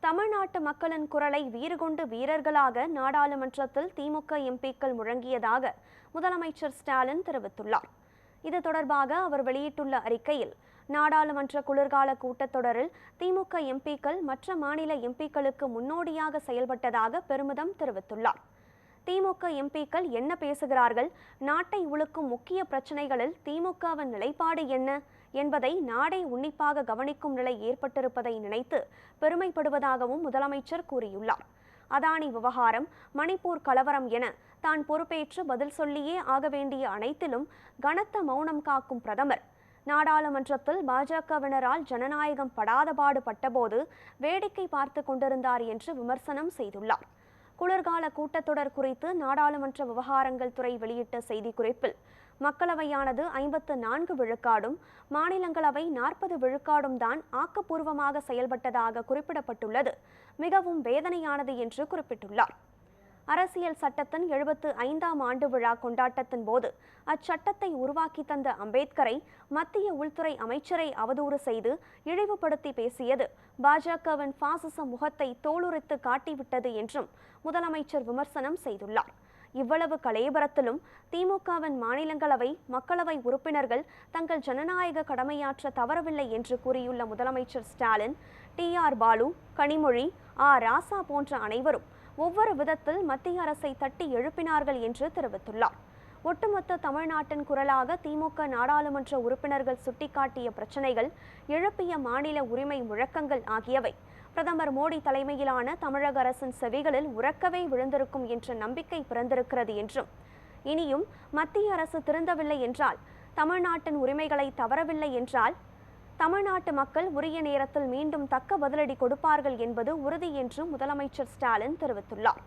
தமிழ்நாட்டு மக்களின் குரலை வீறுகொண்டு வீரர்களாக நாடாளுமன்றத்தில் திமுக எம்பிக்கள் முழங்கியதாக முதலமைச்சர் ஸ்டாலின் தெரிவித்துள்ளார். இது தொடர்பாக அவர் வெளியிட்டுள்ள அறிக்கையில், நாடாளுமன்ற குளிர்கால கூட்டத்தொடரில் திமுக எம்பிக்கள் மற்ற மாநில எம்பிக்களுக்கு முன்னோடியாக செயல்பட்டதாக பெருமிதம் தெரிவித்துள்ளார். திமுக எம்பிக்கள் என்ன பேசுகிறார்கள், நாட்டை உலுக்கும் முக்கிய பிரச்சனைகளில் திமுகவின் நிலைப்பாடு என்ன என்பதை நாடே உன்னிப்பாக கவனிக்கும் நிலை ஏற்பட்டிருப்பதை நினைத்து பெருமைப்படுவதாகவும் முதலமைச்சர் கூறியுள்ளார். அதானி விவகாரம், மணிப்பூர் கலவரம் என தான் பொறுப்பேற்று பதில் சொல்லியே ஆக வேண்டிய அனைத்திலும் கனத்த மௌனம் காக்கும் பிரதமர், நாடாளுமன்றத்தில் பாஜகவினரால் ஜனநாயகம் படாதபாடு பட்டபோது வேடிக்கை பார்த்து கொண்டிருந்தார் என்று விமர்சனம் செய்துள்ளார். குளிர்கால கூட்டத்தொடர் குறித்து நாடாளுமன்ற விவகாரங்கள் துறை வெளியிட்ட செய்திக்குறிப்பில், மக்களவையானது 54 விழுக்காடும் மாநிலங்களவை 40 விழுக்காடும் தான் ஆக்கப்பூர்வமாக செயல்பட்டதாக குறிப்பிடப்பட்டுள்ளது மிகவும் வேதனையானது என்று குறிப்பிட்டுள்ளார். அரசியல் சட்டத்தின் 75ஆம் ஆண்டு விழா கொண்டாட்டத்தின் போது அச்சட்டத்தை உருவாக்கி தந்த அம்பேத்கரை மத்திய உள்துறை அமைச்சரை அவதூறு செய்து இழிவுபடுத்தி பேசியது பாஜகவின் பாசிச முகத்தை தோலுரித்து காட்டிவிட்டது என்றும் முதலமைச்சர் விமர்சனம் செய்துள்ளார். இவ்வளவு கலேபரத்திலும் திமுகவின் மாநிலங்களவை, மக்களவை உறுப்பினர்கள் தங்கள் ஜனநாயக கடமையாற்ற தவறவில்லை என்று கூறியுள்ள முதலமைச்சர் ஸ்டாலின், டி.ஆர். பாலு, கனிமொழி, ராசா போன்ற அனைவரும் ஒவ்வொரு விதத்தில் மத்திய அரசை தட்டி எழுப்பினார்கள் என்று தெரிவித்துள்ளார். ஒட்டுமொத்த தமிழ்நாட்டின் குரலாக திமுக நாடாளுமன்ற உறுப்பினர்கள் சுட்டிக்காட்டிய பிரச்சனைகள், எழுப்பிய மாநில உரிமை முழக்கங்கள் ஆகியவை பிரதமர் மோடி தலைமையிலான தமிழக அரசின் செவிகளில் உறக்கவே விழுந்திருக்கும் என்ற நம்பிக்கை பிறந்திருக்கிறது என்றும், இனியும் மத்திய அரசு திருந்தவில்லை என்றால், தமிழ்நாட்டின் உரிமைகளை தவறவில்லை என்றால், தமிழ்நாட்டு மக்கள் உரிய நேரத்தில் மீண்டும் தக்க பதிலடி கொடுப்பார்கள் என்பது உறுதி என்று முதலமைச்சர் ஸ்டாலின் தெரிவித்துள்ளார்.